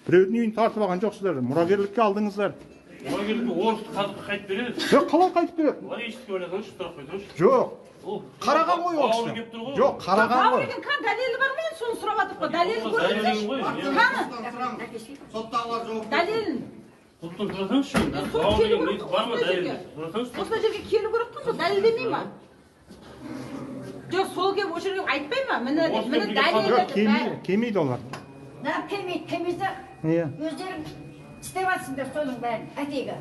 Біреудің үйін тартып алған жоқсыздар, мұрагерлікке алдыңыздар. Мұрагерлікке орысты қайтып береді. Жоқ, қалай қайтып береді? Олар естіп ойласаңыз, сұрақ қойсаңыз. Жоқ. Қараған ғой ол кісі. Жоқ, қараған ғой. Қан дәлелі бар ма? Соны сұрап жатырмық қой. Дәлелін көрсетіңізші. Қаны? Соттағылар жоқ. Дәлелін. Соттан сұрасаңызшы. Бар ма дәлелі? Сұрасаңызшы. Осындай жерге келу керек қой, дәлелдемей ма? Жоқ, сол келіп осы жерге айтпай ма? Міне дәлелі. Жоқ, келмейді олар. Келмейді. Иә. Өздерің істеп жатсыңдар соның бәрін, әтегі.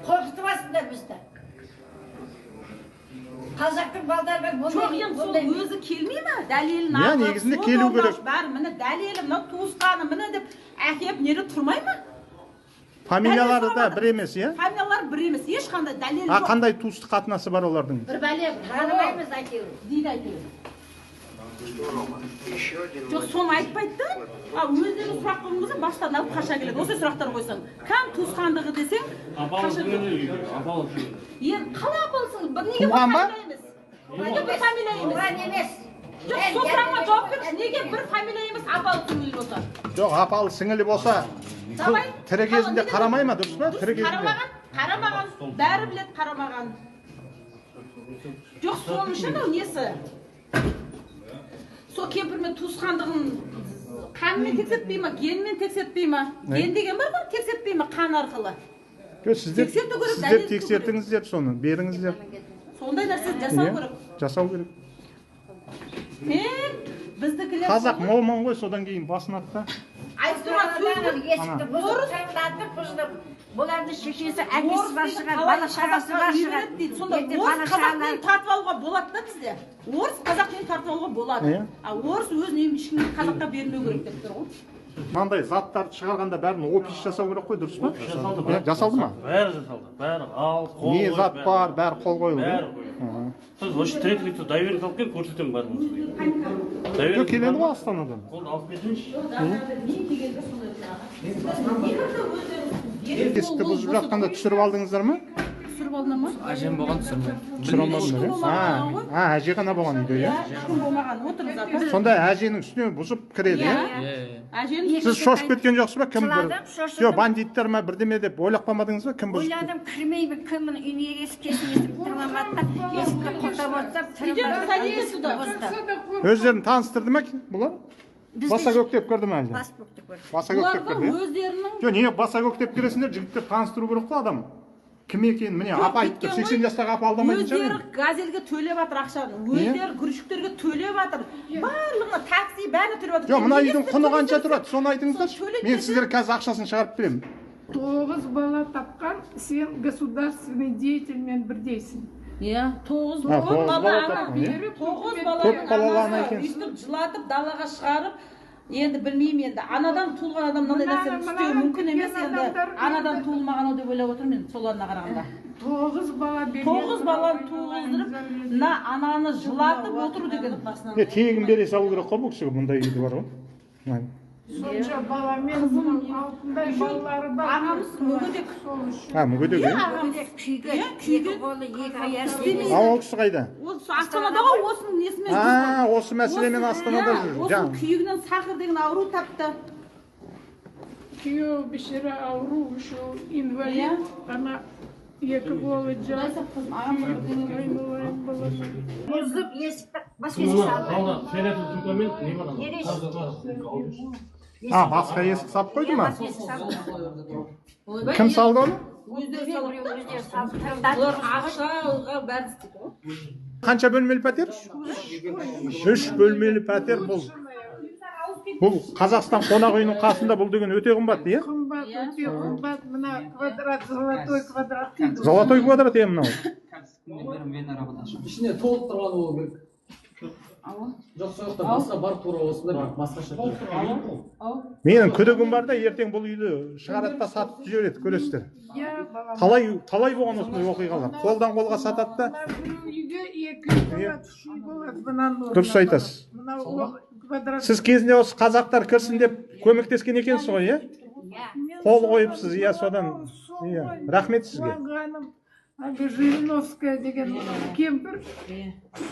Қорқытып жатсыңдар бізді. Қазақтың балдары жоқ, енді сол өзі келмей ма? Дәлелін алып. Негізінде келу керек. Бәрі міне дәлелі, мынау туысқаны, міне деп әкеп нере тұрмай ма? Фамилиялары да бір емес, иә? Фамилиялары бір емес, ешқандай дәлел жоқ. Қандай туыстық қатынасы бар олардың? бір бәле, танымаймыз әйтеуір. Дейді әйтеуір. Жоқ, соны айтпайды да. Өздері сұрақ қойған болса, бастан алып қаша келеді. Осы сұрақтар қойсаң. Кім туысқандығы десең, қаша келеді. Енді қалай апалсың? Неге бір фамилия емес? Неге бір фамилия емес? Оған емес. Жоқ, сол сұраққа жауап берші. Неге бір фамилия емес, апалы сіңілі болса? Жоқ, апалы сіңілі болса, тірі кезінде қарамай ма, дұрыс па? Тірі кезінде. Қарамаған. Бәрі біледі қарамаған. Жоқ, соның үшін ол несі? Сол кемпірмен туысқандығын қанмен тексертпей ма, генмен тексертпей ма? Ген деген бар ғой, тексертпей ма қан арқылы? Сіздер тексертіңіздер соны, беріңіздер. Сондай нәрсе жасау керек. Жасау керек. Біздікілер... Қазақ молман ғой, содан кейін басын атта. Айтуға сөзді есікті бұзып, таңдатып бұзып, бұларды шешесі әкесі бар шығар, бала шағасы бар шығар. Сонда орыс қазақтың тартып алуға болады да бізде. Орыс қазақтың тартып алуға болады. Орыс өзінің ешкімге қазаққа бермеу керек деп тұр ғой. Мынандай заттарды шығарғанда бәрін опись жасау керек қой, дұрыс па? Жасалды ма? Бәрі жасалды. Бәрі ал, қол қойып. Не зат бар, бәрі қол қойылды. Бәрі қойылды. Сіз осы третий лицо доверие алып кел, көрсетемін бәрін. Келеді ғой Астанадан. Қолды алып кетіңізші. Есікті бұзып жатқанда түсіріп алдыңыздар ма? Түсіріп алдыңдар ма? Әжем болған түсірмеді. Түсіріп алмадыңдар, әже ғана болған үйде, иә? Ешкім болмаған, отырыңыз апа. Сонда әженің үстіне бұзып кіреді, иә? Сіз шошып кеткен жоқсыз ба? Кім бір? Жоқ, бандиттер ма, бірдеме деп ойлап қалмадыңыз ба? Кім бұзып? Ойладым, кірмеймін, кімнің үйіне ерескесін есіп тамаматта, есікті құлтап отырсап, өздерін таныстырды ма бұлар? Баса көктеп кірді ме әлде? Баса көктеп кірді, иә? Жоқ, неге баса көктеп кіресіңдер, жігіттер таныстыру керек қой адамы. Кім екен, міне апа айтты, 80 жастағы апа алдамайтын шығар. Өздері газельге төлеп жатыр ақшаны, өздері грузчиктерге төлеп жатыр. Барлығына такси бәрі төлеп жатыр. Жоқ, мына үйдің құны қанша тұрады, соны айтыңыздаршы. Мен сіздер қазір ақшасын шығарып беремін. 9 бала тапқан, сен государственный деятельмен бірдейсің. Иә, 9 бала өйстіп жылатып далаға шығарып, енді білмеймін, енді анадан туылған адам мынандай нәрсені істеу мүмкін емес, енді анадан туылмаған ау деп ойлап отырмын мен соларына қарағанда. 9 бала берген. 9 баланы туылдырып, мына ананы жылатып отыру деген басынан. Тегін бере салу керек қой бұл кісіге, мұндай үйді бар ғой. Сонша баламен алтындай балалары бар. Ағамыз мүгедек. Мүгедек, иә? екі қолы, екі аясы. Ол кісі қайда? Астанада ғой, осының несімен. Осы мәселемен Астанада жүр. Осының күйігінен сахар деген ауру тапты. Күйеу бешері ауру, үшеу инвалид. Ана екі қолы жар. Бұзып, есікті баскесі салды. Басқа есік салып қойды ма? Кім салды оны? Өздері салды. Олар ақша алға бәрі істейді ғой. Қанша бөлмелі пәтер? 3 бөлмелі пәтер бұл. Бұл Қазақстан қонақ үйінің қасында бұл деген өте қымбат, иә? Қымбат, өте қымбат. Мына квадрат, золотой квадрат. Золотой квадрат, е мынау. Ішіне толып тұрған ол керек. Жоқ, соқта басқа бар тура осында басқаша. Менің күдігім бар да, ертең бұл үйді шығарады да сатып жібереді, көресіздер. Талай болған осындай оқиғалар. Қолдан қолға сатады да. Үйге 2 квадрат шүй болады. Дұрыс айтасыз. Сіз кезінде осы қазақтар кірсін деп көмектескен екенсіз ғой, иә? Қол қойыпсыз, иә, содан. Рахмет сізге. Жириновская деген кемпір,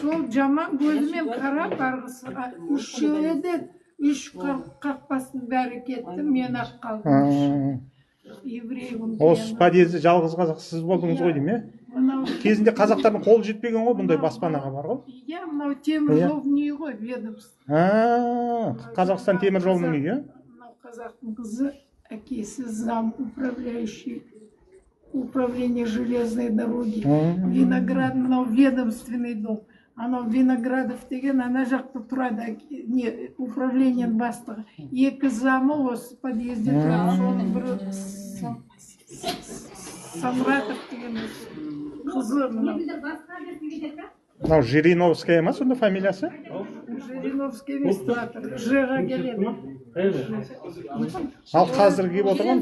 сол жаман көзімен қарап арғысыға. Үшеуі де Үш қақпасының бәрі кетті, мен ақ қалдым. Евреймін. Осы подъезде жалғыз қазақ сіз болдыңыз ғой деймін, иә? Кезінде қазақтардың қолы жетпеген ғой бұндай баспанаға бар ғой? Иә, мынау темір жолдың үйі ғой, ведомство. Қазақстан темір жолының үйі, иә? Мынау қазақтың қызы, әкесі зам управляющий управление железной дороги. Виноград, мынау ведомственный дом. Анау Виноградов деген ана жақта тұрады, не, управлениенің бастығы. Екі замы осы подъезде тұрады, соның бірі Самратов деген қызы мынау. Мынау Жириновская ма сонда фамилиясы? Жириновский емес тұрады, Жға келеді. Ал қазір келіп отырған?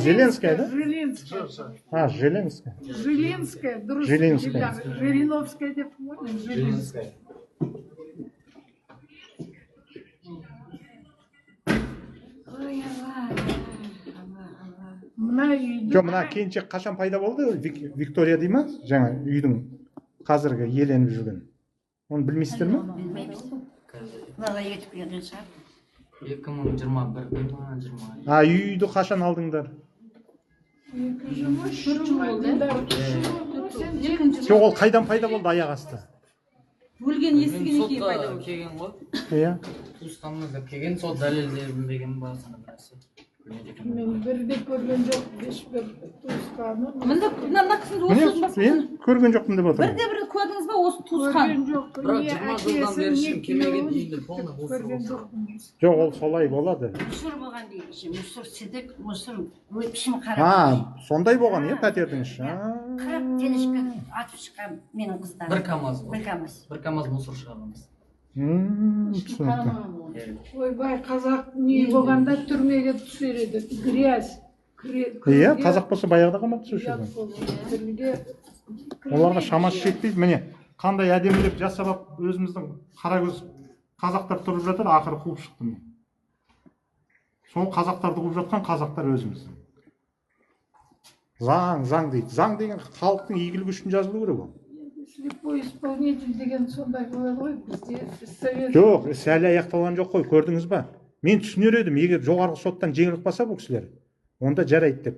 Зеленская, да? Жилинская. Жилинская. Жилинская, дұрыс. Жилинская. Жириновская деп қойдым, Жилинская. Мына үйде... Жоқ, мына келіншек қашан пайда болды? Виктория дей ма? Жаңа үйдің қазіргі иеленіп жүрген. Оны білмейсіздер ме? Білмейміз. Мынаға етіп келген шығар. 2021 ма, 20. Үйді қашан алдыңдар? Жоқ, ол қайдан пайда болды аяқ асты? өлген естігеннен кейін пайда болды. Келген ғой. Иә. Туысқанымыз деп келген, сол дәлелдерін берген басына бірасы. Мен бірде көрген жоқ, ешбір туысқаны. Мына кісінің осы Мен көрген жоқпын деп отырмын. бірде көрдіңіз ба осы туысқан? Көрген жоқпын. Бірақ 20 жылдан бері ішім келмеген үйінде полный бос. Көрген жоқпын. Жоқ, ол солай болады. Мұсыр болған дейді, мұсыр сідік, мұсыр ішім қарап. Сондай болған, иә, пәтердің іші. Қырық денешке атып шыққан менің қыздарым. Бір КамАЗ. Бір КамАЗ. Бір КамАЗ мұсыр шығарғанбыз. Түсінікті. Ойбай, қазақ не болғанда түрмеге түсер еді. Грязь. Иә, қазақ болса баяғыда қамап түсуші еді. Оларға шамасы жетпейді. Міне, қандай әдемілеп жасап өзіміздің қарагөз қазақтар тұрып жатыр, ақыры қуып шықтым. Сол қазақтарды қуып жатқан қазақтар өзіміздің. Заң дейді. Заң деген халықтың игілігі үшін жазылу керек ол. Слепой исполнитель деген сондай болады ғой бізде. Жоқ, іс әлі аяқталған жоқ қой, көрдіңіз ба? Мен түсінер едім, егер жоғарғы соттан жеңіліп қалса бұл кісілер, онда жарайды деп.